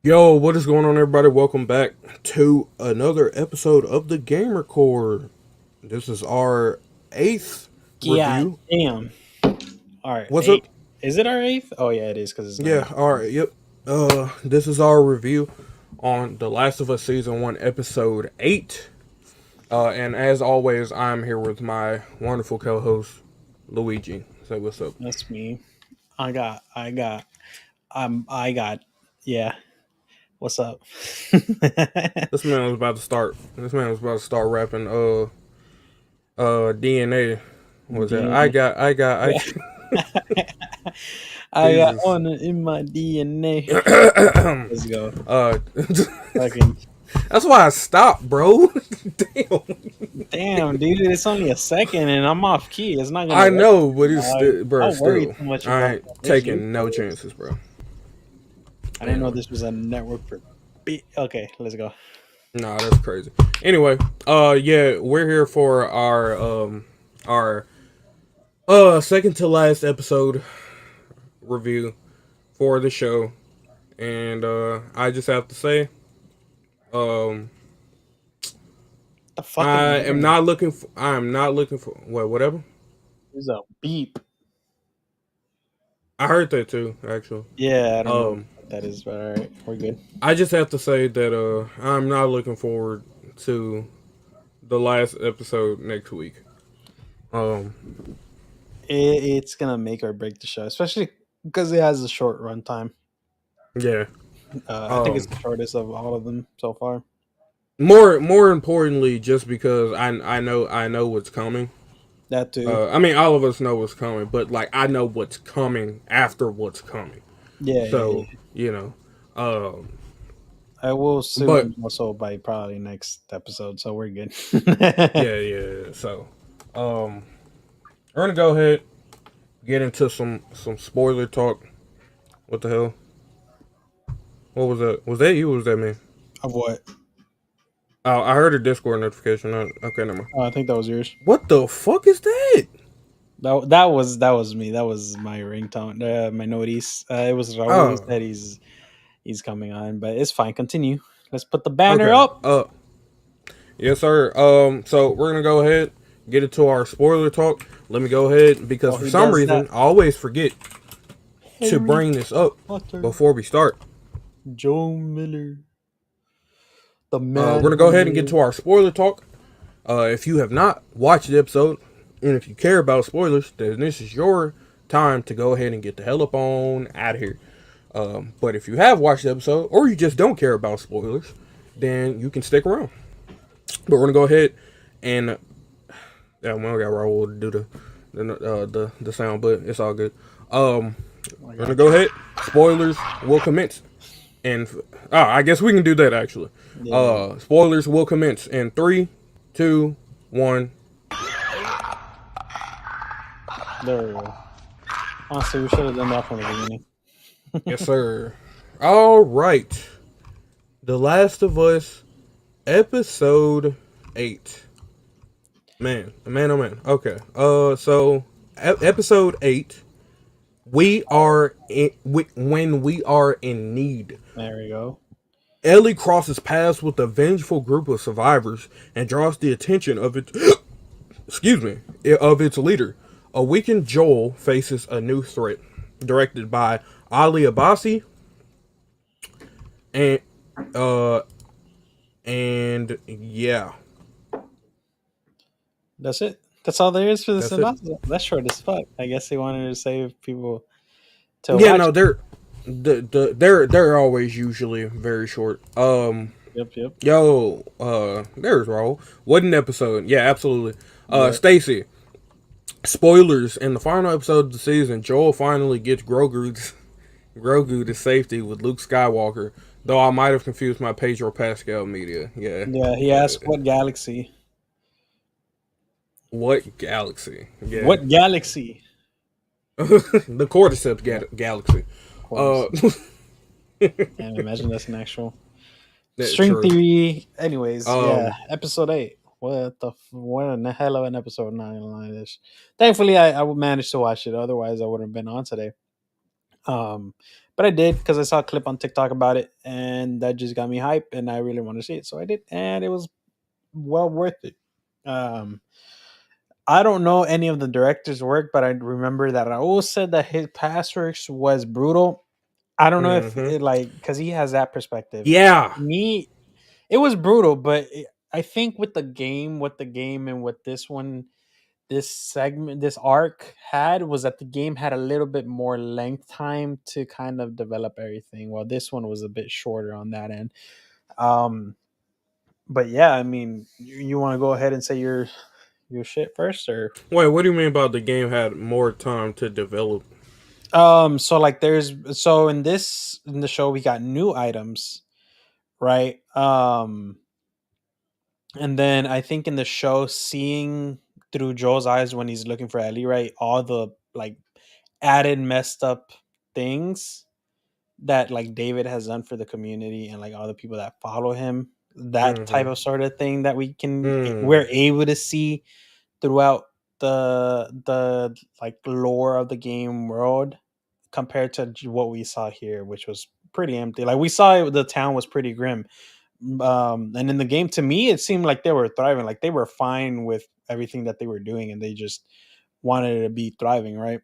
Yo, what is going on, everybody? Welcome back to another episode of the Gamer Core. This is our eighth God review. damn. All right, What's up? eight. Is it our eighth? Oh yeah, it is because it's Yeah, nine. all right, yep. This is our review on The Last of Us Season 1, Episode 8. And as always, I'm here with my wonderful co host, Luigi. Say what's up. That's me. I got. Yeah. What's up? This man was about to start rapping, DNA. What was that? DNA. I. Yeah. I got Jesus. honor in my DNA. Let's go. uh, Fucking That's why I stopped, bro. Damn. damn, dude. It's only a second, and I'm off key. It's not gonna I work. know, but it's still, bro. Don't worry Still, too much I about ain't that. It's you. taking no chances, bro. I didn't know Damn. this was a network for. Okay, let's go. Nah, that's crazy. Anyway, yeah, we're here for our second to last episode review for the show, and I just have to say, um, The fucking noise. I am not looking for whatever. There's a beep. I heard that too, actually. Yeah, I don't know Um, what that is, but all right, we're good. I just have to say that I'm not looking forward to the last episode next week. Um, It's gonna make or break the show, especially because it has a short runtime. yeah. I think it's Um, the shortest of all of them so far. more importantly, just because I know what's coming. That too. I mean, all of us know what's coming, but like I know what's coming after what's coming. Yeah, yeah, So yeah. you know, um, I will but soon also by probably next episode, so we're good. yeah, yeah. So, um, we're gonna go ahead get into some spoiler talk. What the hell? What was that? Was that you? Or was that me? Of what? Oh, I heard a Discord notification. Okay, never mind. Oh, I think that was yours. What the fuck is that? That was me. That was my ringtone. My notice. It was Raul. He Oh, said he's coming on, but it's fine. Continue. Let's put the banner okay. up. Yes, sir. So we're gonna go ahead get into our spoiler talk. Let me go ahead because While for he some does that, reason I always forget to Harry bring this up Potter, before we start. Joe Miller, the We're man gonna go who ahead and get to lived. our spoiler talk. If you have not watched the episode, and if you care about spoilers, then this is your time to go ahead and get the hell up on out of here. But if you have watched the episode, or you just don't care about spoilers, then you can stick around. But we're gonna go ahead and yeah, we don't got Raul to do the sound, but it's all good. Oh my We're gonna god. go ahead. Spoilers will commence, and I guess we can do that actually. Yeah, Spoilers will commence in three, two, one. there we go. Honestly, we should have done that from the beginning. Yes, sir. All right. The Last of Us, episode 8. Man, oh man. Okay. So episode 8. When we are in need. There we go. Ellie crosses paths with a vengeful group of survivors and draws the attention of its excuse me of its leader. A weakened Joel faces a new threat, directed by Ali Abbasi and uh and yeah, That's it. That's all there is for the that's it. synopsis. That's short as fuck. I guess they wanted to save people to Yeah, watch no, it. they're always usually very short. Yep, yep. Yo, there's Raul. What an episode. Yeah, absolutely. Yep. Stacy, spoilers, in the final episode of the season, Joel finally gets Grogu to safety with Luke Skywalker, though I might have confused my Pedro Pascal media. Yeah. Yeah, he asked what galaxy? What galaxy? Yeah. What galaxy? The Cordyceps galaxy. Of Uh, course. And imagine that's an actual that's string true. theory. Anyways, yeah, Um, episode 8. What a hell of an episode, not gonna lie. Thankfully I would manage to watch it, otherwise I would have been on today. Um but I did because I saw a clip on TikTok about it, and that just got me hype, and I really want to see it, so I did, and it was well worth it. Um, I don't know any of the director's work, but I remember that Raul said that his past works was brutal. I don't know if Hmm. it, like, because he has that perspective. Yeah. Me, it was brutal, but I think with the game, what the game and what this one, this segment, this arc had was that the game had a little bit more length time to kind of develop everything, while this one was a bit shorter on that end. Um, but yeah, I mean, you want to go ahead and say your shit first, or Wait, what do you mean about the game had more time to develop? so like there's so in this in the show we got new items, right? And then I think in the show, seeing through Joel's eyes when he's looking for Ellie, right? All the like added messed up things that like David has done for the community and like all the people that follow him. That type Hmm. of sort of thing that Mm. we're able to see throughout the like lore of the game world compared to what we saw here, which was pretty empty. Like we saw the town was pretty grim, and in the game to me it seemed like they were thriving, like they were fine with everything that they were doing and they just wanted to be thriving, right?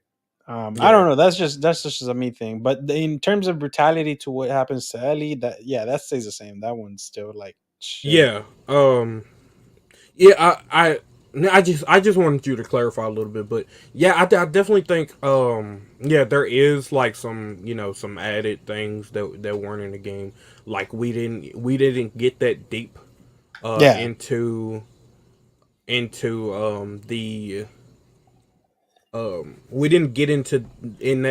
I Yeah. don't know, that's just a me thing, but in terms of brutality to what happens to Ellie, that yeah, that stays the same. That one's still like shit. Yeah. Yeah. I just wanted you to clarify a little bit, but yeah, I definitely think yeah, there is like some some added things that weren't in the game. Like we didn't get that deep Yeah, into the we didn't get into in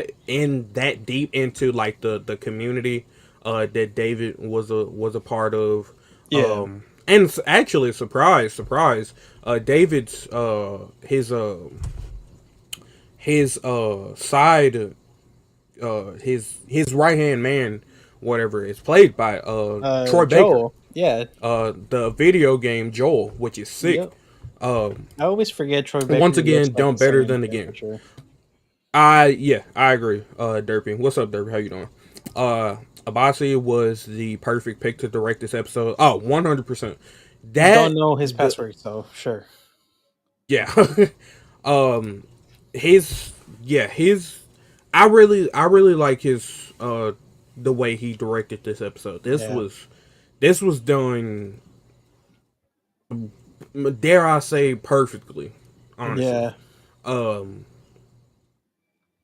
that deep into like the community that David was a part of. yeah, And actually, surprise, David's his side his right hand man, whatever, is played by Troy Baker, Joel, yeah, the video game Joel, which is sick. yep. um I always forget Troy Once Baker looks again, like done the better same than the game. caricature. I agree. Derpy, what's up, Derpy? How you doing? Abasi was the perfect pick to direct this episode. Oh, 100%. Don't That know his the password, so sure. Yeah. um his his I really like his the way he directed this episode. Yeah, This was done, dare I say, perfectly, honestly. yeah, Um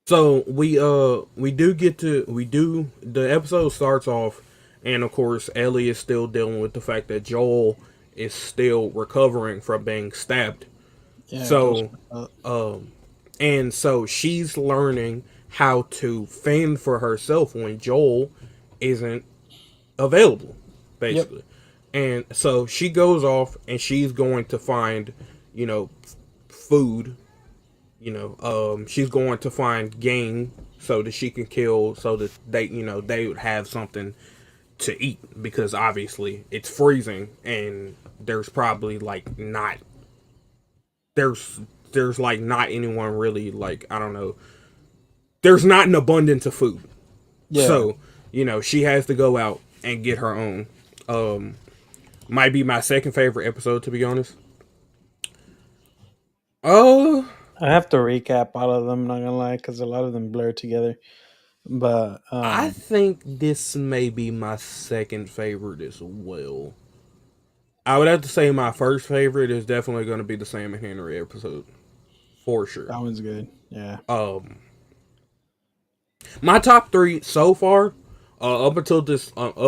So we do the episode starts off, and of course Ellie is still dealing with the fact that Joel is still recovering from being stabbed. yeah. Those. So and so she's learning how to fend for herself when Joel isn't available, Yep. basically. And so she goes off and she's going to find, you know, food. She's going to find game so that she can kill, so that they would have something to eat, because obviously it's freezing and there's probably like not there's like not anyone really, like, I don't know, there's not an abundance of food. Yeah. So she has to go out and get her own. um might be my second favorite episode, to be honest. uh I have to recap all of them. Not gonna lie, because a lot of them blur together. But I think this may be my second favorite as well. I would have to say my first favorite is definitely going to be the Sam and Henry episode, for sure. that one's good. Yeah. Um, my top three so far, up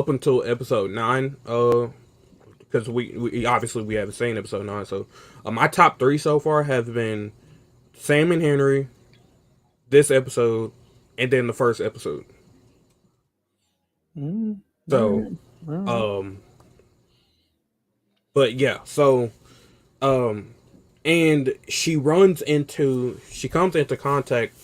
until episode 9, because we obviously we haven't seen episode 9, so my top three so far have been Sam and Henry, this episode, and then the first episode. Mm, all So, right. All right. um, but yeah, so um, and she comes into contact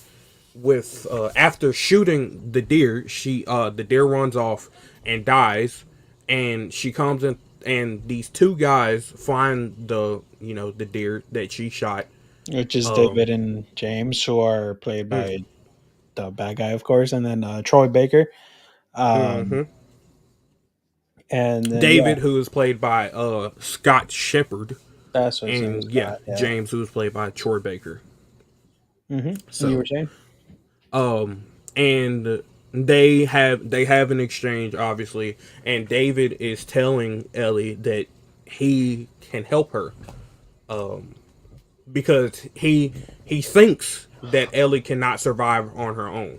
with, after shooting the deer, the deer runs off and dies, and she comes in, and these two guys find the deer that she shot. Which is um David and James, who are played mm, by the bad guy, of course, and then Troy Baker. Um, Hmm. and then yeah, David, who is played by Scott Shepard, that's what his name is, and yeah, Scott. Yeah. James, who was played by Troy Baker. And you were So, saying? and they have an exchange, obviously, and David is telling Ellie that he can help her, because he thinks that Ellie cannot survive on her own.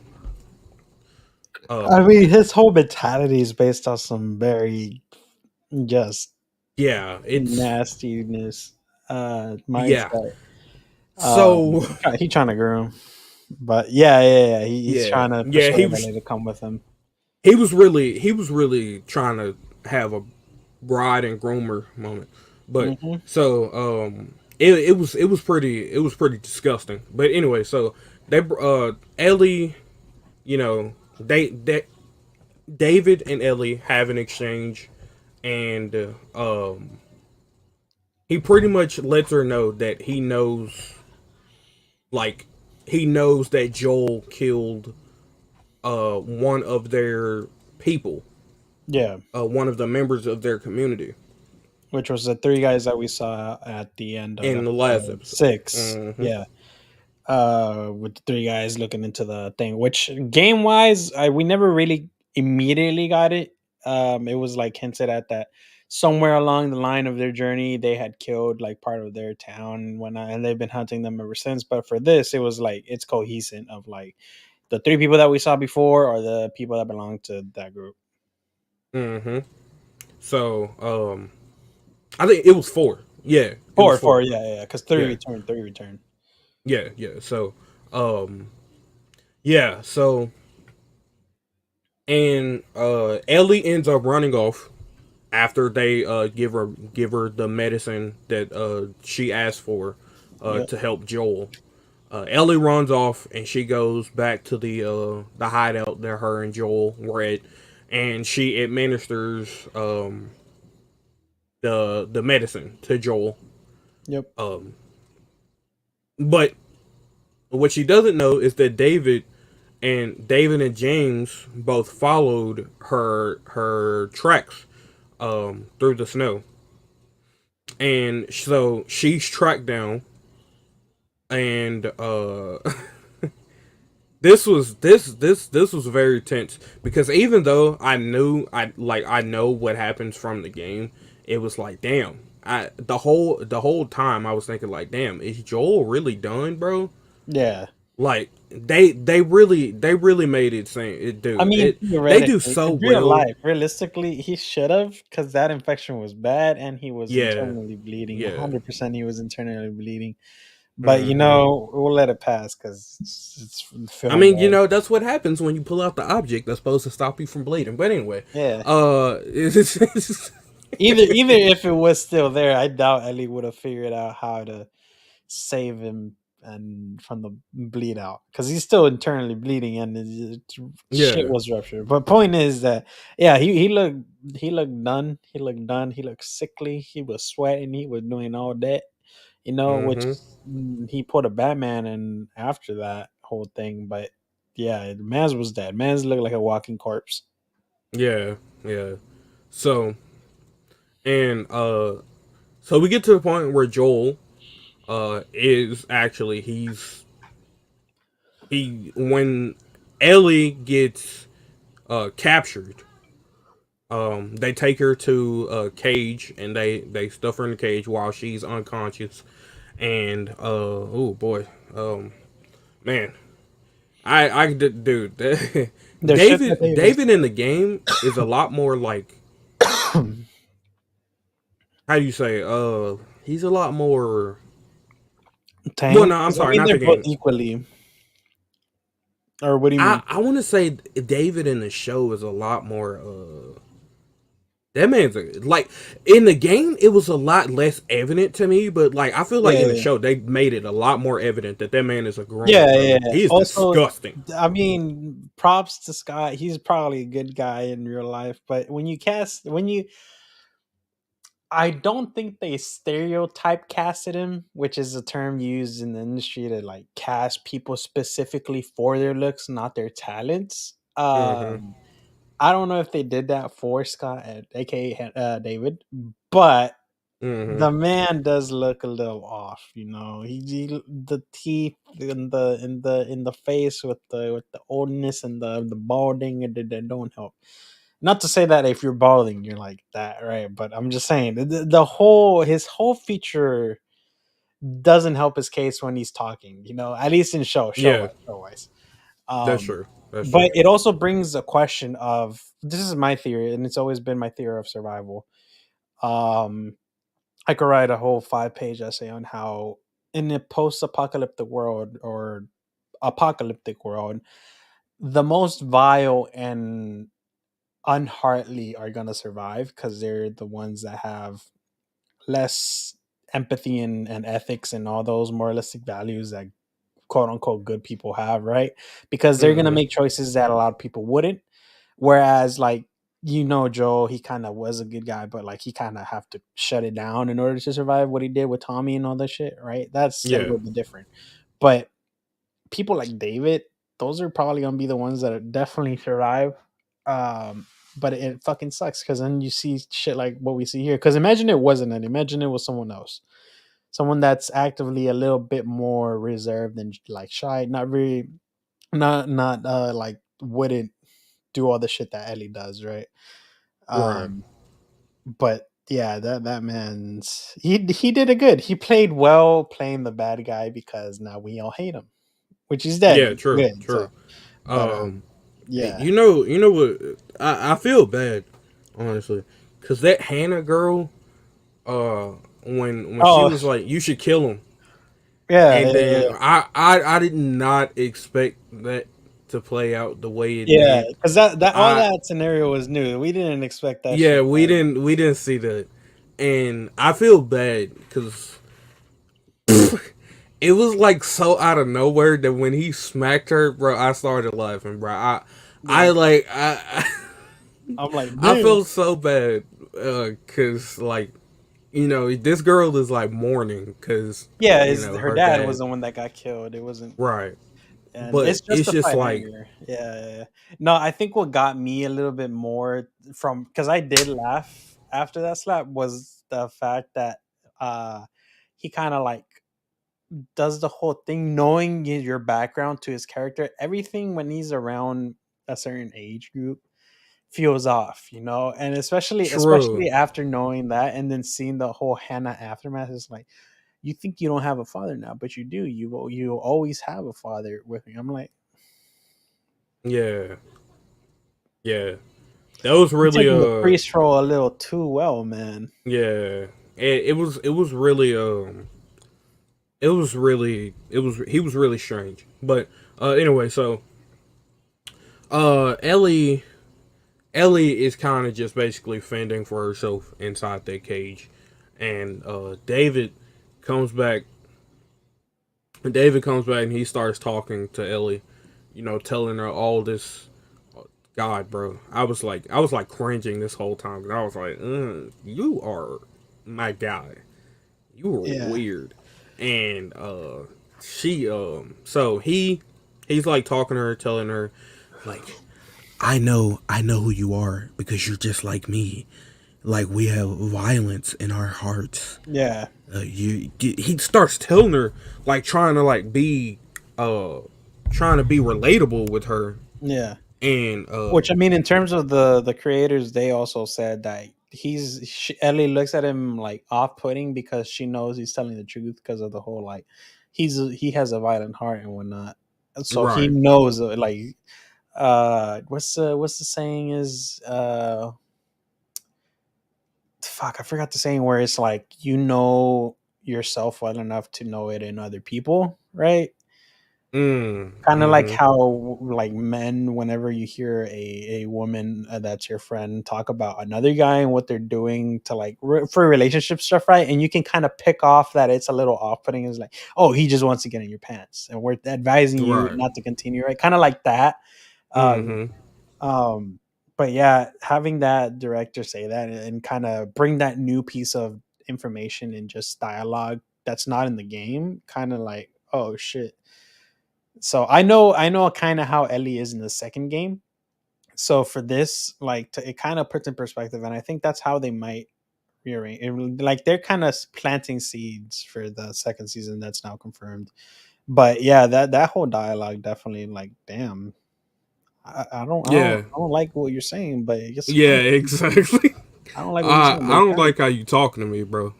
I mean, his whole mentality is based on some very just Yeah, it's nastiness yeah. mindset. So He trying to groom, but yeah. He's yeah, trying to yeah, persuade Ellie to come with him. he was really trying to have a bride and groomer moment. But Hmm. so it was pretty disgusting. But anyway, so they Ellie, you know, they David and Ellie have an exchange, and he pretty much lets her know that like he knows that Joel killed one of their people, Yeah, one of the members of their community which was the three guys that we saw at the end of in the last episode episode. 6. Hmm. Yeah, with the three guys looking into the thing. Which game wise, we never really immediately got it. It was like hinted at that somewhere along the line of their journey they had killed like part of their town and whatnot, and they've been hunting them ever since. But for this, it was like it's cohesive of like the three people that we saw before or the people that belong to that group. Hmm. So I think it was four. Yeah, it was Four, four. yeah, because three Yeah, returned, three returned. yeah. So yeah. So and Ellie ends up running off after they give her the medicine that she asked for Yeah, to help Joel. Ellie runs off and she goes back to the hideout that her and Joel were at, and she administers the medicine to Joel. yep, Um, but what she doesn't know is that David and James both followed her tracks through the snow, and so she's tracked down, and this was very tense because even though I know what happens from the game, it was like damn. The whole time I was thinking like damn, is Joel really done, bro? yeah. Like they really made it seem it, I dude. mean, They do theoretically, so in real well. life, realistically, he should have because that infection was bad and he was Yeah, internally bleeding. yeah. 100% he was internally bleeding. But Hmm. we'll let it pass because it's I film, mean, right? that's what happens when you pull out the object that's supposed to stop you from bleeding. But anyway, Yeah. it's Even if it was still there, I doubt Ellie would have figured out how to save him and from the bleed out because he's still internally bleeding and shit yeah. was ruptured. But point is that yeah, he looked done. He looked done. He looked sickly. He was sweating. He was doing all that, which Hmm. he put a Batman in after that whole thing. But yeah, Mans was dead. Mans looked like a walking corpse. Yeah, yeah. So and so we get to the point where Joel is actually he when Ellie gets captured. They take her to a cage and they stuff her in the cage while she's unconscious. And oh boy, man, dude, The shit that they was David in the game is a lot more like, how do you say, he's a lot more. Well, tame. no, I'm 'Cause, I sorry, mean, not they're the both game. equally. Or what do you mean? I want to say David in the show is a lot more. That man's like in the game, it was a lot less evident to me, but like I feel like Yeah, in the yeah. show they made it a lot more evident that man is a groomer, Yeah, yeah, bro. yeah. He is Also, disgusting. I mean, props to Scott. He's probably a good guy in real life, but when you I don't think they stereotype casted him, which is a term used in the industry to like cast people specifically for their looks, not their talents. Mm-hmm. I don't know if they did that for Scott, aka David, but Mm-hmm. the man does look a little off. He the teeth in the face with the oldness and the balding, and they don't help. Not to say that if you're balding, you're like that, right? But I'm just saying the whole his whole feature doesn't help his case when he's talking. At least in show Yeah, wise, show wise. that's Um, true. That's but true. it also brings a question of this is my theory, and it's always been my theory of survival. Um, I could write a whole 5-page essay on how in a post-apocalyptic world or apocalyptic world, the most vile and unheartedly are gonna survive because they're the ones that have less empathy and ethics and all those moralistic values that quote unquote good people have, right? Because they're gonna Mm-hmm. make choices that a lot of people wouldn't. Whereas like Joe, he kind of was a good guy, but like he kind of have to shut it down in order to survive what he did with Tommy and all that shit, right? That's a Yeah. little bit different. But people like David, those are probably gonna be the ones that are definitely survive. Um, but it fucking sucks because then you see shit like what we see here. Because imagine it wasn't it. Imagine it was someone else, someone that's actively a little bit more reserved and like shy, not really, not like wouldn't do all the shit that Ellie does, right? Right. Um, but yeah, that man's he did it good. He played well playing the bad guy because now we all hate him, which is dead. Yeah. True. Good. So, True. but yeah. You know what? I feel bad, honestly, because that Hannah girl, uh, when she Oh was like, "You should kill him," yeah, and yeah, then yeah. I did not expect that to play out the way it Yeah, did. because that all I that scenario was new. We didn't expect that Yeah, shit. we didn't see that, and I feel bad because it was like so out of nowhere that when he smacked her, bro, I started laughing, bro. Yeah, I'm like, I damn. felt so bad because like this girl is like mourning because Yeah, is her her dad was dad, the one that got killed. It wasn't, right, and but it's it's just justified like anger. Yeah, yeah, yeah. No, I think what got me a little bit more from because I did laugh after that slap was the fact that he kind of like does the whole thing knowing your background to his character. Everything when he's around a certain age group feels off, and especially true. especially after knowing that and then seeing the whole Hannah aftermath is like you think you don't have a father now, but you do. You always have a father with me. I'm like, Yeah, yeah. That was you're really taking the priest role a little too well, man. yeah. It was really he was really strange. But anyway, so Ellie is kind of just basically fending for herself inside that cage, and David comes back. David comes back and he starts talking to Ellie, telling her all this. God, bro, I was like cringing this whole time because I was like, you are my guy. You were Yeah, weird, and she so he's like talking to her, telling her like, I know who you are because you're just like me. Like we have violence in our hearts. yeah, He starts telling her like uh trying to be relatable with her, yeah. and Which I mean, in terms of the creators, they also said that Ellie looks at him like off putting because she knows he's telling the truth because of the whole like he has a violent heart and whatnot. So he right. knows like what's the saying is fuck, I forgot the saying where it's like yourself well enough to know it in other people, right? Kind of like Mm-hmm. how like men, whenever you hear a woman that's your friend talk about another guy and what they're doing to like for relationship stuff, right? And you can kind of pick off that it's a little off-putting. Is like, oh, he just wants to get in your pants, and we're advising you Right. not to continue, right? Kind of like that. Uh, Mm-hmm. um, but yeah, having that director say that and kind of bring that new piece of information and just dialogue that's not in the game, kind of like, oh shit. So I know kind of how Ellie is in the second game. So for this, like, it kind of puts in perspective, and I think that's how they might rearrange. Like they're kind of planting seeds for the second season that's now confirmed. But yeah, that whole dialogue definitely, like, damn. Yeah, I don't like what you're saying, but it's yeah, fine. exactly. I don't like what you're saying, I but it's don't fine. like how you talking to me, bro.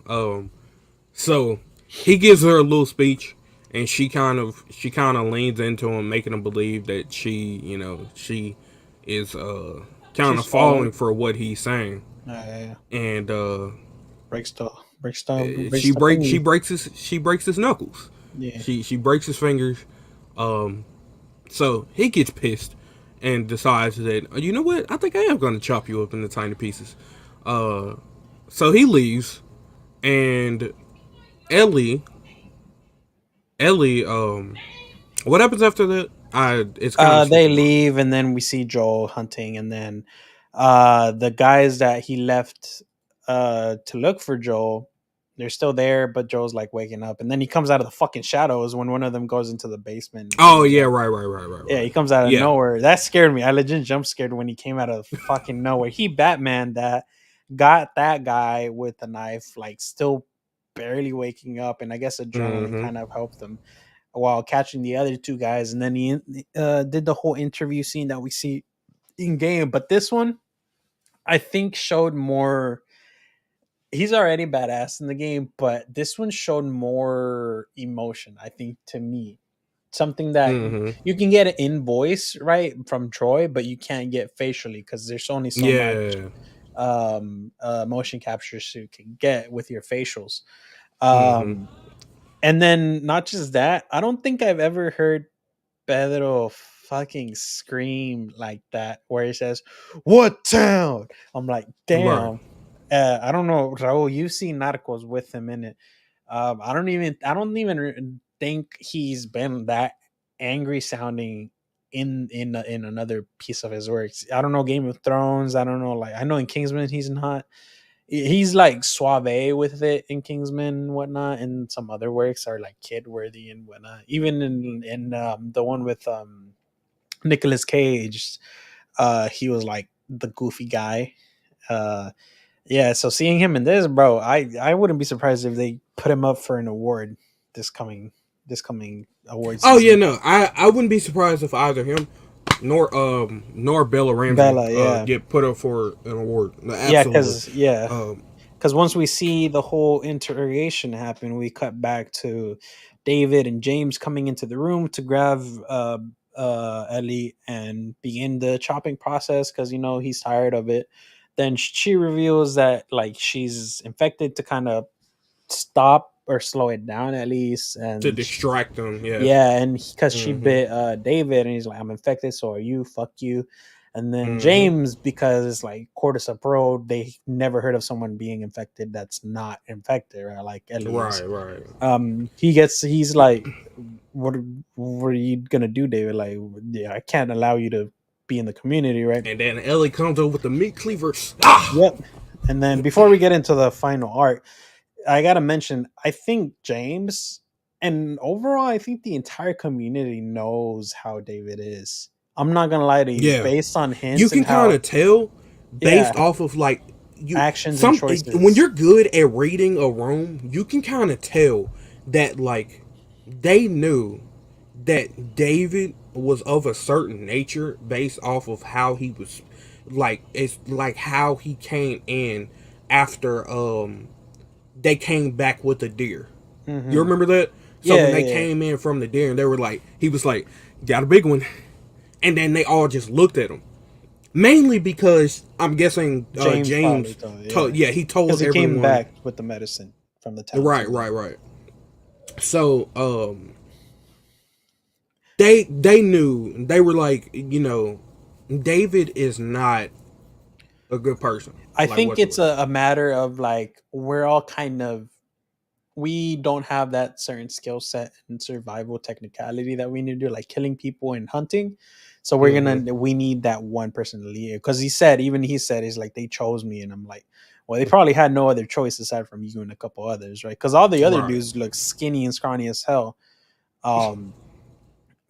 So he gives her a little speech, and she kind of leans into him, making him believe that she is kind She's of falling following. for what he's saying, Yeah. and Breaks the breaks the breaks she the breaks she thingy. breaks his knuckles. Yeah. She breaks his fingers. Um, so he gets pissed and decides that, you know what, I think I am going to chop you up into tiny pieces. Uh, so he leaves, and Ellie Ellie, what happens after that? It's kind of They slipping my. leave, and then we see Joel hunting, and then the guys that he left to look for Joel, they're still there, but Joel's like waking up, and then he comes out of the fucking shadows when one of them goes into the basement and Oh kills yeah, him. right, right, right, right, Yeah, right. he comes out of Yeah. nowhere. That scared me. I legit jump scared when he came out of fucking nowhere. He Batman that got that guy with a knife, like still barely waking up, and I guess adrenaline Mm-hmm. kind of helped him while catching the other two guys. And then he did the whole interview scene that we see in game. But this one, I think, showed more. He's already badass in the game, but this one showed more emotion, I think, to me. Something that Mm-hmm. you can get in voice, right, from Troy, but you can't get facially because there's only so much Yeah. motion captures you can get with your facials. Mm-hmm. Um, and then not just that, I don't think I've ever heard Pedro fucking scream like that where he says, "What town?" I'm like, Right. damn. I don't know, Raul. You've seen Narcos with him in it. I don't even think he's been that angry sounding in another piece of his works. I don't know Game of Thrones. I don't know, like, I know in Kingsman he's not. He's like suave with it in Kingsman and whatnot, and some other works are like kid worthy and whatnot. Even in the one with Nicolas Cage, he was like the goofy guy. Uh, yeah, so seeing him in this, bro, I wouldn't be surprised if they put him up for an award this coming this coming award Oh yeah, season. no, I wouldn't be surprised if either him nor Bella Ramsey Bella, yeah, get put up for an award. No, yeah, absolutely. because yeah, Um, because once we see the whole interrogation happen, we cut back to David and James coming into the room to grab Ellie and begin the chopping process because he's tired of it. Then she reveals that, like, she's infected to kind of stop or slow it down at least, to and distract them, yeah. yeah, and because she Mm-hmm. bit David, and he's like, "I'm infected, so are you? Fuck you." And then Mm-hmm. James, because it's like Cordyceps Road, they never heard of someone being infected that's not infected, right? Like Ellie is. Right, right. He's like, "What? What are you gonna do, David? Like, yeah, I can't allow you to be in the community, right?" And then Ellie comes over with the meat cleaver. Ah! Yep. And then before we get into the final arc, I gotta mention, I think James and overall, I think the entire community knows how David is. I'm not gonna lie to you, Yeah. based on You hints and can kind how, of tell yeah, based off of like you actions and some when choices. you're good at reading a room, you can kind of tell that like they knew that David was of a certain nature based off of how he was like it's like how he came in after they came back with the deer. You Hmm. remember that? So when Yeah, they yeah, came in from the deer and they were like he was like, got a big one, and then they all just looked at him. Mainly because I'm guessing James probably James told, told, yeah, yeah, he because told he came everyone. back with the medicine from the town Right, coming. right, right. So they knew, they were like, David is not a good person, I like think it's whatsoever. a matter of, like, we're all kind of we don't have that certain skill set and survival technicality that we need to do, like killing people and hunting. So Mm-hmm. we need that one person to lead. Because he said, he's like, they chose me, and I'm like, well, they probably had no other choice aside from you and a couple others, right? Because all the other Right. dudes look skinny and scrawny as hell. Um,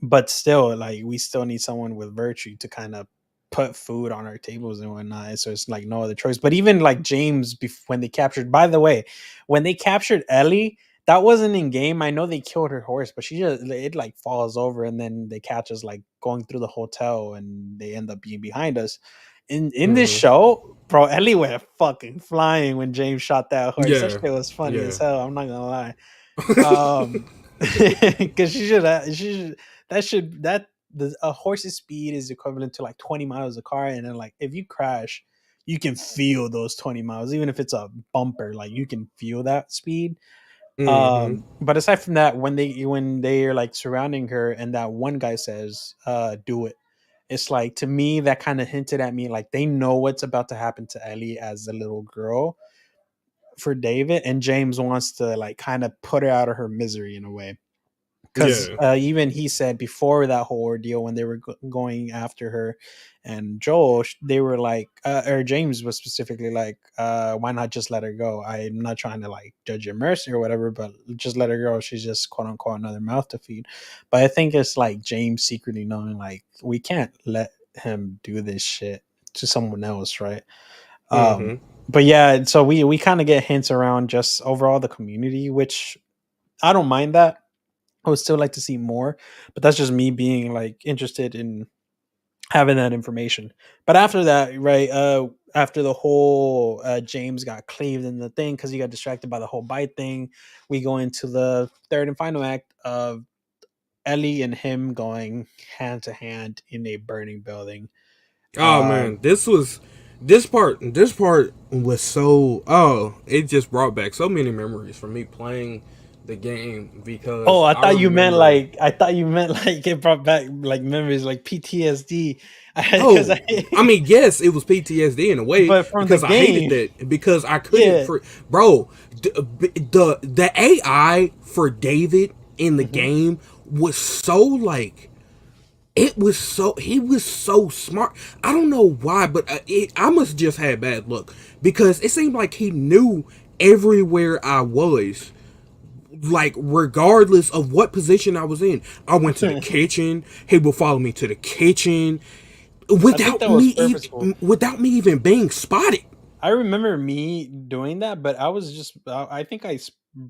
but still, like, we still need someone with virtue to kind of put food on our tables and whatnot. So it's like no other choice. But even like James, when they captured, by the way, when they captured Ellie, that wasn't in game. I know they killed her horse, but she just, it like falls over, and then they catch us like going through the hotel, and they end up being behind us. In this Mm-hmm. show, bro, Ellie went fucking flying when James shot that horse. That Yeah. shit was funny Yeah. as hell. I'm not gonna lie. Um, because that should that the a horse's speed is equivalent to like 20 miles a car, and then like if you crash, you can feel those 20 miles, even if it's a bumper, like you can feel that speed. Mm-hmm. But aside from that, when they are like surrounding her, and that one guy says, "Do it." It's like, to me, that kind of hinted at me like they know what's about to happen to Ellie as a little girl for David, and James wants to like kind of put her out of her misery in a way. Because Yeah. even he said before that whole ordeal, when they were going after her and Joel, they were like, or James was specifically like, why not just let her go? I'm not trying to like judge your mercy or whatever, but just let her go. She's just quote unquote another mouth to feed. But I think it's like James secretly knowing like we can't let him do this shit to someone else, right? Um, Mm-hmm. but yeah, so we kind of get hints around just overall the community, which I don't mind that. I would still like to see more, but that's just me being like interested in having that information. But after that, right, after the whole James got cleaved in the thing because he got distracted by the whole bite thing, we go into the third and final act of Ellie and him going hand to hand in a burning building. Oh Um, man, this part was so, it just brought back so many memories from me playing the game Oh, because I remember. I thought you meant like it brought back like memories like PTSD. Because Oh, I mean, yes, it was PTSD in a way but from the because I hated game, that because I couldn't. yeah. For bro, the AI for David in the Mhm. game was so like, it was so, he was so smart. I don't know why, but I must just had bad luck because it seemed like he knew everywhere I was, like regardless of what position I was in. I went to the kitchen. He would follow me to the kitchen I think that was purposeful. without me even being spotted. I remember me doing that, but I think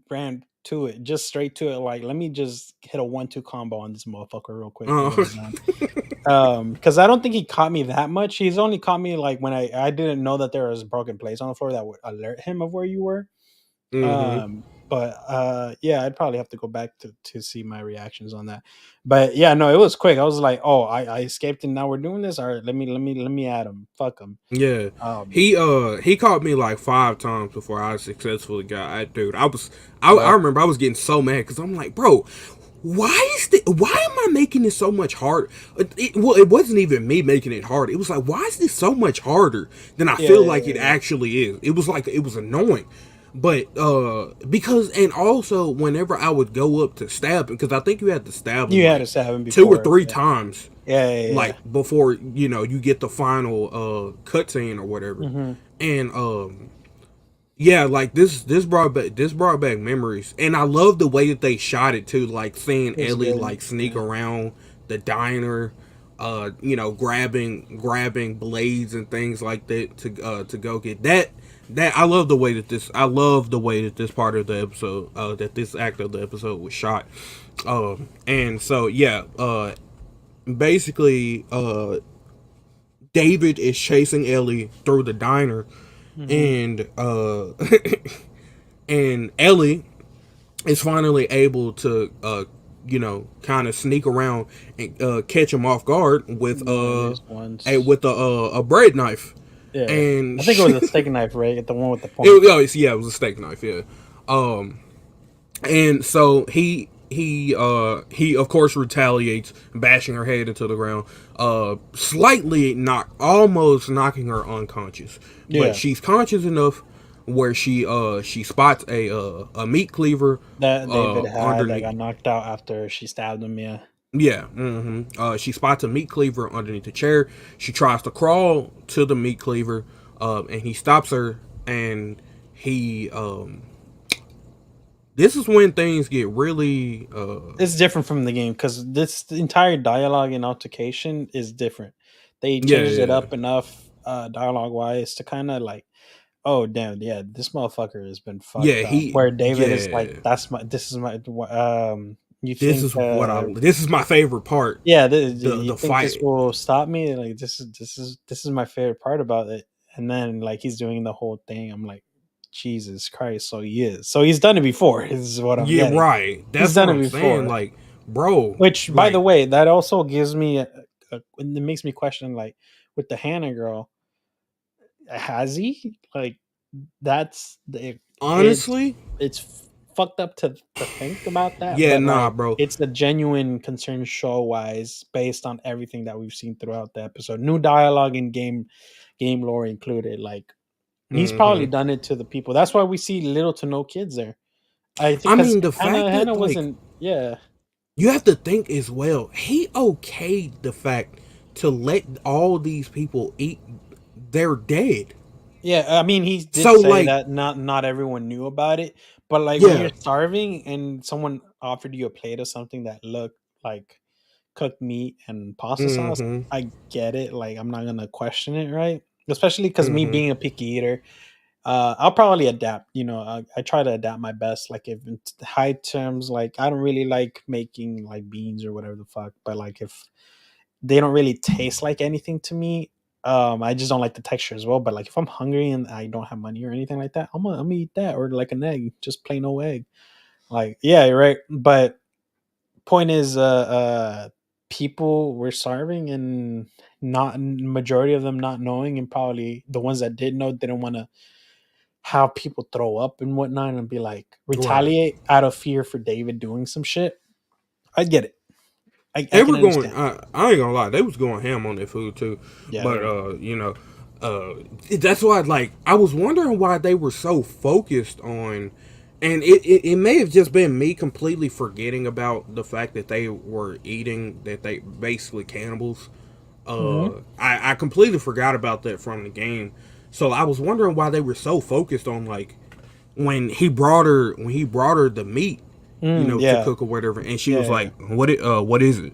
ran to it, just straight to it. Like, let me just hit a 1-2 combo on this motherfucker real quick and Uh, get him done. Because I don't think he caught me that much. He's only caught me like when I didn't know that there was broken plates on the floor that would alert him of where you were. mm-hmm. But yeah, I'd probably have to go back to see my reactions on that. But yeah, no, it was quick. I was like, oh, I escaped and now we're doing this. All right, let me add him. Fuck him. Yeah, Um, he caught me like 5 times before I successfully got. Dude, I yeah, remember I was getting so mad because I'm like, bro, why am I making this so much hard? Well, it wasn't even me making it hard. It was like, why is this so much harder than I yeah, feel yeah, like it yeah. actually is? It was like, it was annoying. But because, and also whenever I would go up to stab him, because I think you had to stab him You had like to stab him 2 or 3 before. times, Yeah, yeah, yeah. Yeah. like before you get the final cutscene or whatever. Mm-hmm. And yeah, like this brought back memories, and I love the way that they shot it too, like seeing It was Ellie good. like sneak Yeah. around the diner, grabbing blades and things like that to go get that. I love the way that this part of the episode, that this act of the episode was shot. And so yeah, basically, David is chasing Ellie through the diner, Mm-hmm. and and Ellie is finally able to kind of sneak around and catch him off guard with Yeah, at least once. a bread knife, Yeah, and I think it was a steak knife, right? The one with the point. it was a steak knife, yeah. And so he of course retaliates, bashing her head into the ground, slightly almost knocking her unconscious, but Yeah. she's conscious enough where she spots a meat cleaver That David had that underneath. got knocked out after she stabbed him. Yeah. Yeah, she spots a meat cleaver underneath the chair. She tries to crawl to the meat cleaver, and he stops her. And he, this is when things get really, It's different from the game because this the entire dialogue and altercation is different. They yeah, changed it yeah, up enough dialogue wise to kind of like, oh damn, yeah, this motherfucker has been yeah. fucked up. Where David is like, Yeah. that's my, this is my, you think, This is my favorite part. yeah, The you think this fight. will stop me? Like this is my favorite part about it. And then like he's doing the whole thing. I'm like, Jesus Christ, so he is. So he's done it before. Is what I'm Yeah, getting. right. He's That's what done it I'm saying. before. Like, bro, Which, by the like way, that also gives me it makes me question like with the Hannah girl, has he like that's the honestly, it's fucked up to think about that, yeah, but nah, like bro. it's the genuine concern show wise based on everything that we've seen throughout the episode, new dialogue and game lore included. Like he's probably Hmm. done it to the people. That's why we see little to no kids there. I think I because mean, the fact Hannah that like wasn't. Yeah. you have to think as well. He okayed the fact to let all these people eat. They're dead. Yeah, I mean, he did So say like, that not everyone knew about it, but like when yeah. you're starving and someone offered you a plate of something that looked like cooked meat and pasta sauce, Mm-hmm. I get it. Like I'm not gonna question it, right? Especially because me Mm-hmm. being a picky eater, I'll probably adapt. You know, I try to adapt my best. Like if in high terms, like I don't really like making like beans or whatever the fuck, but like if they don't really taste like anything to me. I just don't like the texture as well. But like if I'm hungry and I don't have money or anything like that, I'm gonna eat that or like an egg, just plain old egg. Like yeah, you're right. But point is, people were starving and not majority of them not knowing, and probably the ones that did know didn't want to have people throw up and whatnot and be like Right. retaliate out of fear for David doing some shit. I get it. I They can were going. understand. I ain't gonna lie. They was going ham on their food too. Yeah, they But were. uh, that's why. Like, I was wondering why they were so focused on. And it may have just been me completely forgetting about the fact that they were eating, that they basically cannibals. Hmm. I completely forgot about that from the game. So I was wondering why they were so focused on like when he brought her the meat, to Yeah, cook or whatever, and she yeah, was yeah, like, what is it?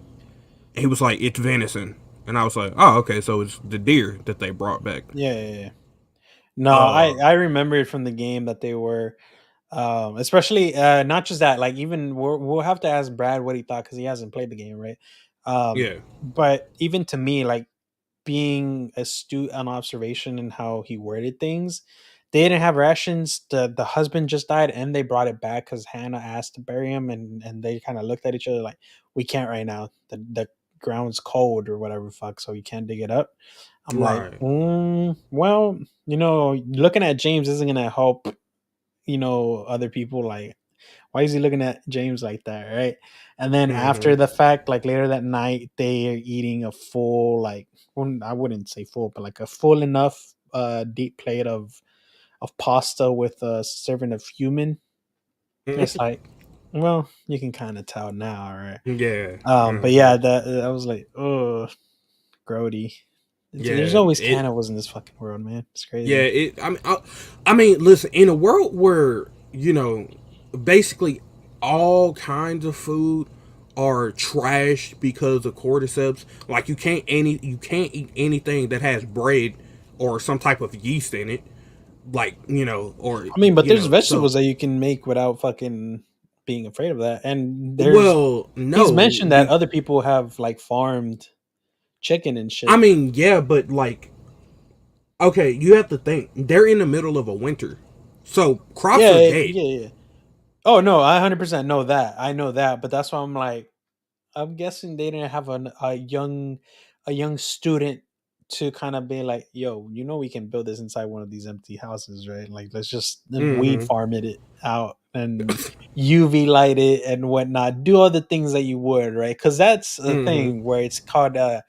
And he was like, it's venison. And I was like, oh, okay, so it's the deer that they brought back. yeah, yeah, yeah. No, Uh I remember it from the game that they were, especially not just that. Like even we'll have to ask Brad what he thought because he hasn't played the game, right? yeah. But even to me, like being astute on observation and how he worded things, they didn't have rations. The husband just died, and they brought it back because Hannah asked to bury him, and they kind of looked at each other like, "We can't right now. The ground's cold or whatever fuck, so you can't dig it up." I'm like, Right. well, looking at James isn't gonna help. Other people like, why is he looking at James like that, right? And then Mm-hmm. after the fact, like later that night, they are eating a full, like, well, I wouldn't say full, but like a full enough deep plate of pasta with a serving of human. It's like, well, you can kind of tell now, right? Yeah. But Mm-hmm. yeah, that I was like, oh, grody. There's Yeah. always cannibals in this fucking world, man. It's Yeah. crazy. I mean, listen. In a world where basically all kinds of food are trashed because of cordyceps, like you can't eat anything that has bread or some type of yeast in it, like or I mean, but there's so. vegetables that you can make without fucking being afraid of that. And Well, he's no, mentioned that other people have like farmed chicken and I shit. mean, yeah, but like, okay, you have to think they're in the middle of a winter, so crops Yeah, are yeah, dead. yeah. Yeah. Oh no, I 100% know that. I know that, but that's why I'm like, I'm guessing they didn't have a young student to kind of be like, yo, we can build this inside one of these empty houses, right? Like, let's just weed Mm-hmm. farm it out and UV light it and whatnot. Do all the things that you would, right? Because that's the Mm-hmm. thing where it's called. I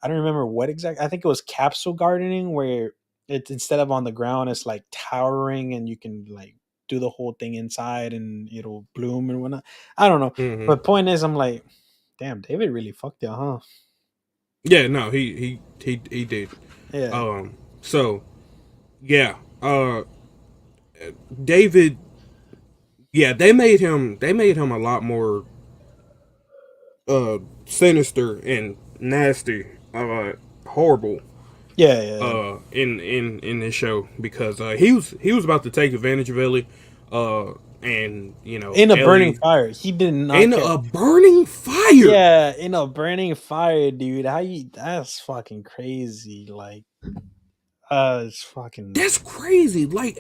don't remember what exact. I think it was capsule gardening, where It's instead of on the ground, it's like towering, and you can like do the whole thing inside, and it'll bloom and whatnot. I don't know, Hmm. but point is, I'm like, damn, David really fucked you, huh? Yeah, no, he did. Yeah, So yeah, David. Yeah, they made him a lot more sinister and nasty, horrible yeah, yeah. in this show because he was about to take advantage of Ellie, and In a burning Ellie fire, he did not in care. a burning fire. Yeah, in a burning fire, dude. How you? That's fucking crazy. Like, it's fucking. That's crazy. Like,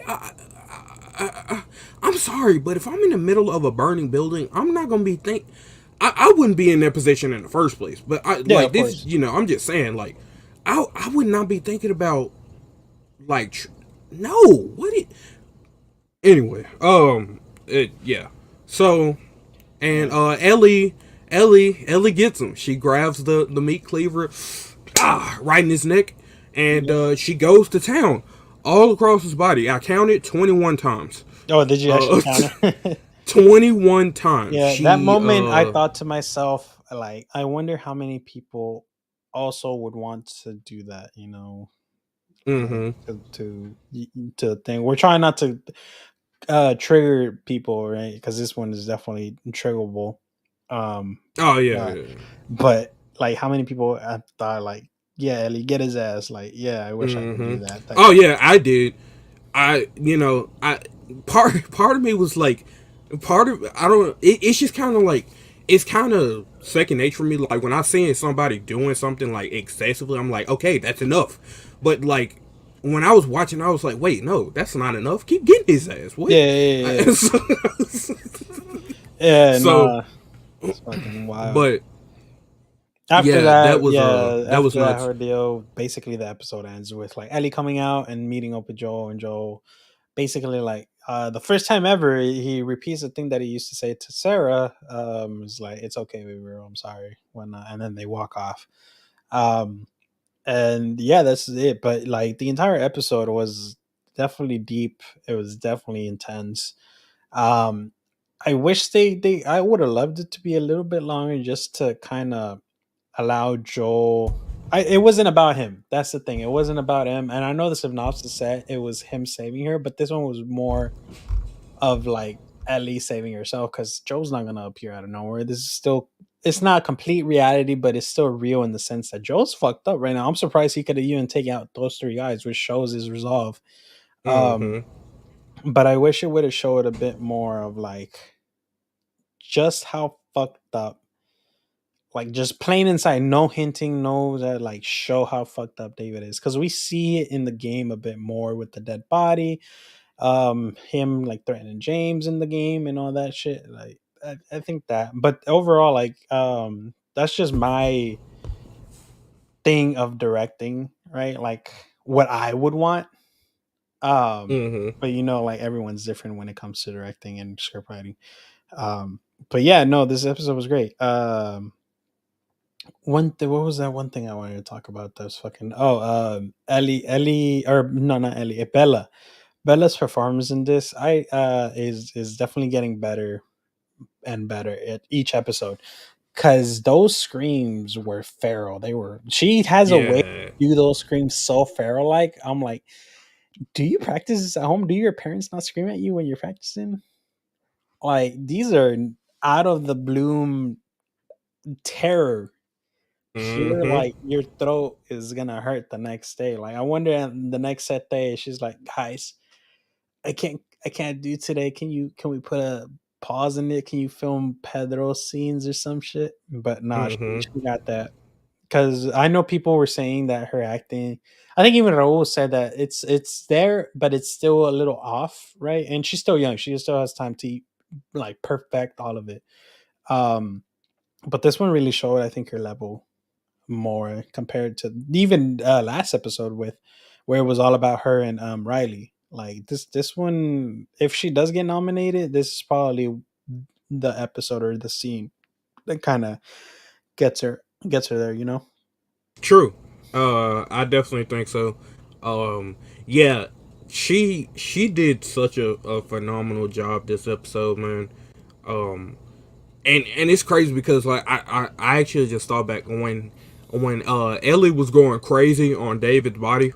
I'm sorry, but if I'm in the middle of a burning building, I'm not gonna be think. I wouldn't be in that position in the first place. But I Yeah, like of this. course. I'm just saying. Like, I would not be thinking about like. No, what it. Anyway, yeah. So, and Yeah, Ellie gets him. She grabs the meat cleaver, right in his neck, and yeah. she goes to town all across his body. I counted 21 times. Oh, did you actually Uh, count it? 21 times. Yeah, that She moment, I thought to myself, like, I wonder how many people also would want to do that. Like Mm-hmm. to think. We're trying not to trigger people, right? Because this one is definitely triggerable. Um, Oh yeah, uh, yeah. but like, how many people have thought like, yeah, Ellie, get his ass. Like, yeah, I wish I could Mm-hmm. do that. Type Oh shit. yeah, I did. I part of me was like, part of I don't. It's just kind of like it's kind of second nature for me. Like when I see somebody doing something like excessively, I'm like, okay, that's enough. But like when I was watching, I was like, wait, no, that's not enough. Keep getting his ass. What? Yeah, yeah, yeah. So, Yeah, so, nah, it's fucking wild. but After yeah, that, yeah, that was after that nuts. ordeal, basically the episode ends with like Ellie coming out and meeting up with Joel, and Joel basically like the first time ever he repeats the thing that he used to say to Sarah. Is like, it's okay, baby girl, I'm sorry, whatnot, and then they walk off. Um, and yeah, that's it. But like the entire episode was definitely deep. It was definitely intense. Um, I wish they I would have loved it to be a little bit longer, just to kind of allow Joel. It wasn't about him. That's the thing. It wasn't about him. And I know the synopsis said it was him saving her, but this one was more of like Ellie saving herself, because Joel's not gonna appear out of nowhere. This is still, it's not complete reality, but it's still real in the sense that Joel's fucked up right now. I'm surprised he could have even taken out those three guys, which shows his resolve. Um, Mm-hmm. but I wish it would have showed a bit more of like just how fucked up, like just plain inside, no hinting, no that, like show how fucked up David is, because we see it in the game a bit more with the dead body, him like threatening James in the game and all that shit. Like I think that, but overall, like that's just my thing of directing, right? Like what I would want. Um, Mm-hmm. but like everyone's different when it comes to directing and script writing. Um, but yeah, no, this episode was great. What was that one thing I wanted to talk about? That was fucking, Ellie, or no, not Ellie, Bella. Bella's performance in this, I is definitely getting better and better at each episode, because those screams were feral. She has a way Yeah. to do those screams so feral like. I'm like, do you practice this at home? Do your parents not scream at you when you're practicing? Like, these are out of the bloom terror. Pure, Mm-hmm. like your throat is gonna hurt the next day. Like, I wonder, the next set day, she's like, guys, I can't do today. Can we put a pause in it? Can you film Pedro scenes or some shit? But nah, Mm-hmm. she got that. Because I know people were saying that her acting, I think even Raul said that it's there, but it's still a little off, right? And she's still young. She still has time to like perfect all of it. Um, but this one really showed, I think, her level more compared to even last episode, with where it was all about her and Riley. Like this one, if she does get nominated, this is probably the episode or the scene that kind of gets her there. True. I definitely think so. Um, yeah, she did such a phenomenal job this episode, man. Um, and it's crazy because like I actually just thought back when Ellie was going crazy on David's body.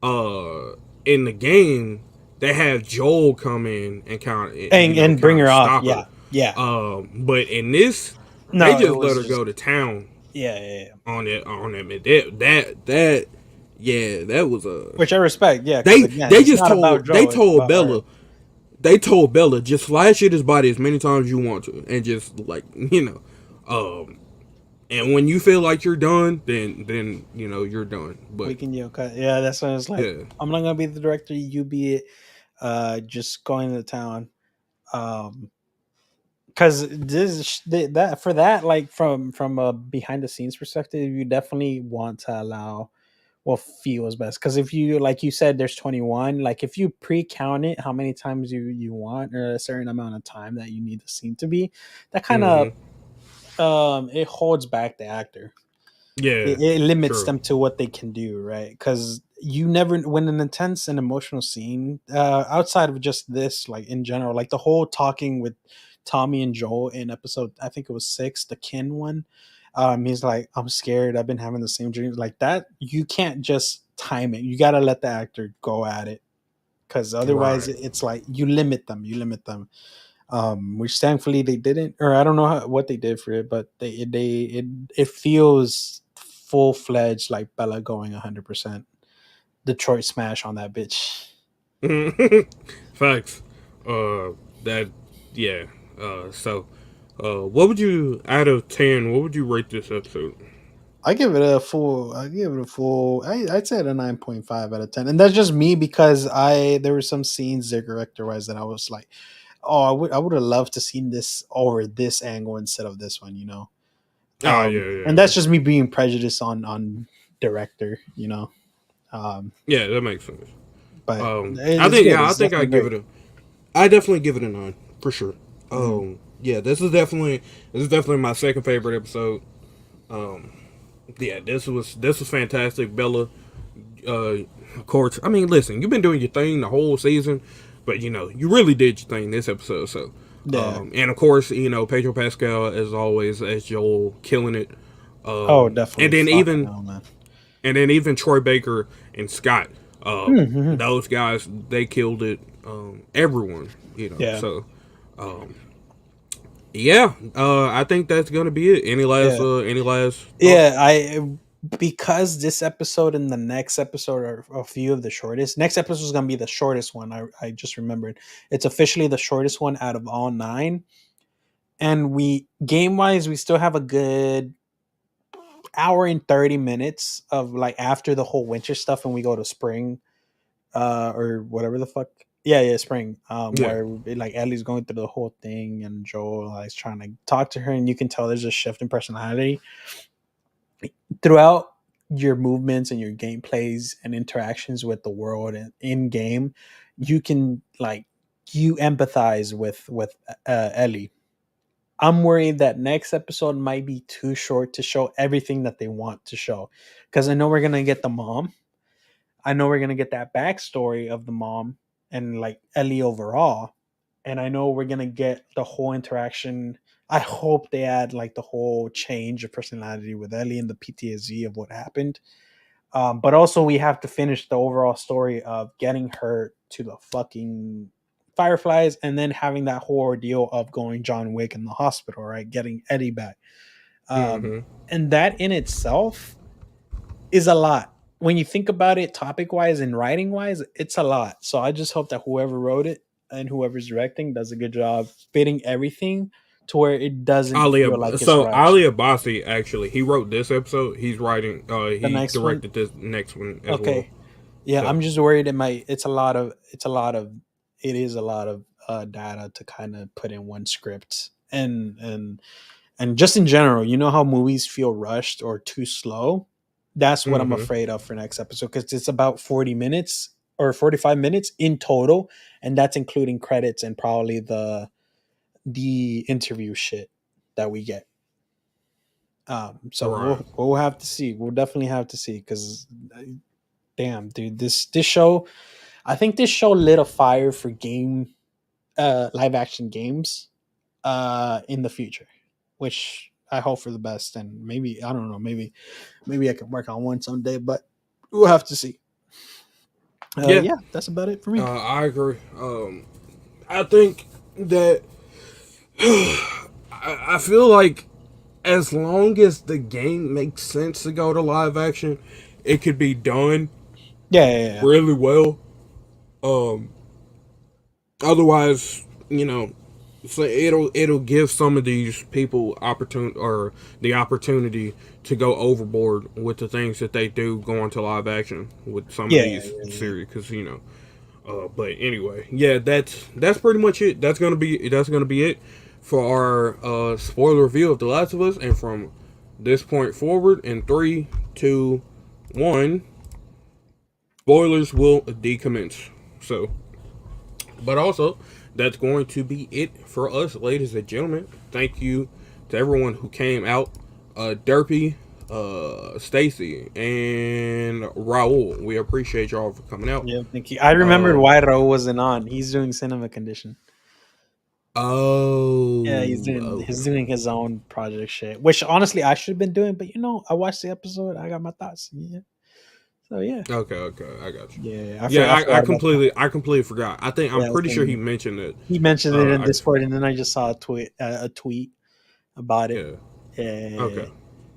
Uh, in the game, they have Joel come in and And bring kind her of off. stop her. Yeah, yeah. But in this, they No, it just let was her just go to town yeah, yeah, yeah. on that man. That yeah, that was a Which I respect. Yeah, because again, it's not about they Joe. It's told about her. Bella they told Bella just flash at his body as many times as you want to, and just like um, and when you feel like you're done, then you're done. We But can cut. Yeah, that's when it's like yeah, I'm not gonna be the director. You be it. Just going to town. Because that for that, like from a behind the scenes perspective, you definitely want to allow what feels best. Because if you like you said, there's 21. Like if you pre-count it, how many times you want, or a certain amount of time that you need the scene to be, that kind of mm-hmm, it holds back the actor. yeah, It limits true, them to what they can do, right? Because you never, when an intense and emotional scene, outside of just this, like in general, like the whole talking with Tommy and Joel in episode, I think it was 6, the Kin one. He's like, I'm scared. I've been having the same dreams like that. You can't just time it. You got to let the actor go at it, because otherwise right. it's like you limit them. You limit them, which thankfully they didn't, or I don't know what they did for it, but it feels full fledged like Bella going 100% Detroit smash on that bitch. Facts. That yeah. So, what would you out of 10? What would you rate this episode? I give it a full. I give it a full. I'd say it a 9.5 out of 10, and that's just me because there were some scenes director wise that I was like, oh, I would have loved to seen this over this angle instead of this one, Oh yeah, and yeah, that's just me being prejudiced on director, yeah. That makes sense. but I it's think good. yeah, I It's think definitely great. I definitely give it a 9 for sure. Mhm. Yeah, this is definitely my second favorite episode. Um, yeah, this was fantastic, Bella. Of course, I mean, listen, you've been doing your thing the whole season, but you really did your thing this episode. So, Yeah. and of course, Pedro Pascal as always as Joel, killing it. Oh, And definitely. then Fucking hell, man. even Troy Baker and Scott, Mhm. those guys, they killed it. Everyone, Yeah. so yeah, I think that's gonna be it. Yeah. Any last thoughts? Yeah. Because this episode and the next episode are a few of the shortest. Next episode is gonna be the shortest one. I just remembered. It's officially the shortest one out of all 9. And we game wise, we still have a good hour and 30 minutes of like after the whole winter stuff, and we go to spring, or whatever the fuck. Yeah, yeah, spring. Yeah. Where like Ellie's going through the whole thing, and Joel is trying to talk to her, and you can tell there's a shift in personality throughout your movements and your gameplays and interactions with the world and in game. You can like you empathize with Ellie. I'm worried that next episode might be too short to show everything that they want to show, because I know we're gonna get the mom. I know we're gonna get that backstory of the mom and like Ellie overall, and I know we're gonna get the whole interaction. I hope they add like the whole change of personality with Ellie and the PTSD of what happened. But also we have to finish the overall story of getting her to the fucking Fireflies, and then having that whole ordeal of going John Wick in the hospital, right? Getting Eddie back. Um, Mm-hmm. and that in itself is a lot. When you think about it, topic wise and writing wise, it's a lot. So I just hope that whoever wrote it and whoever's directing does a good job fitting everything to where it doesn't feel like it's rushed. Ali Abasi actually he wrote this episode. He's writing. The He next one, directed this next one as well. okay, yeah, So I'm just worried it might. It is a lot of data to kind of put in one script, and just in general, you know how movies feel rushed or too slow. That's what I'm mm-hmm. afraid of for next episode, because it's about 40 minutes or 45 minutes in total, and that's including credits and probably the interview shit that we get. So Right. we'll have to see. We'll definitely have to see, because damn, dude, this show. I think this show lit a fire for live action games in the future, which I hope for the best. And maybe I don't know, maybe I can work on one someday, but we'll have to see. Yeah, Yeah, that's about it for me. I agree. I think that I feel like as long as the game makes sense to go to live action, it could be done Yeah, yeah, yeah. really well. Um, Otherwise, so it'll give some of these people the opportunity to go overboard with the things that they do going to live action with some of Yeah, these yeah, yeah. series because but anyway, yeah, that's pretty much it. That's gonna be it for our spoiler review of The Last of Us. And from this point forward, in 3, 2, 1, spoilers will decommence. So, but also, that's going to be it for us, ladies and gentlemen. Thank you to everyone who came out. Derpy, Stacy, and Raul. We appreciate y'all for coming out. Yeah, thank you. I remembered Um, why Ro wasn't on. He's doing cinema condition. Yeah, okay. he's doing his own project shit, which honestly I should have been doing, but I watched the episode, I got my thoughts. Yeah. So yeah. Okay, I got you. Yeah, Yeah, I I forgot about that. completely forgot. I'm Yeah, pretty sure he same. mentioned it. He mentioned it in I Discord, and then I just saw a tweet about it. Yeah. Yeah. Okay.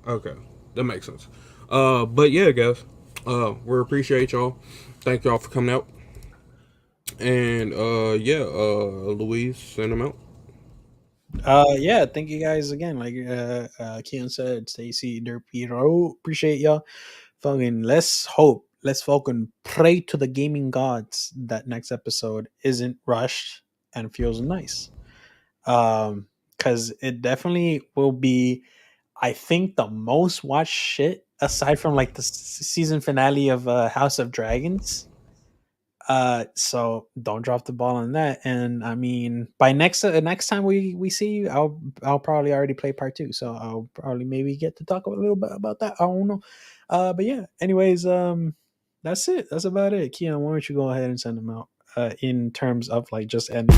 Okay. That makes sense. But yeah, guys. We appreciate y'all. Thank y'all for coming out. And yeah, Louise, send them out. Yeah, thank you guys again. Like Keon said, Stacy, Derpiro, appreciate y'all. Fucking let's hope, let's fucking pray to the gaming gods that next episode isn't rushed and feels nice. Because it definitely will be, I think, the most watched shit aside from like the season finale of House of Dragons. So don't drop the ball on that. And I mean, by next time we see you, I'll probably already play part two. So I'll probably maybe get to talk a little bit about that. I don't know. But yeah. Anyways, that's it. That's about it. Keon, why don't you go ahead and send them out? In terms of like just ending.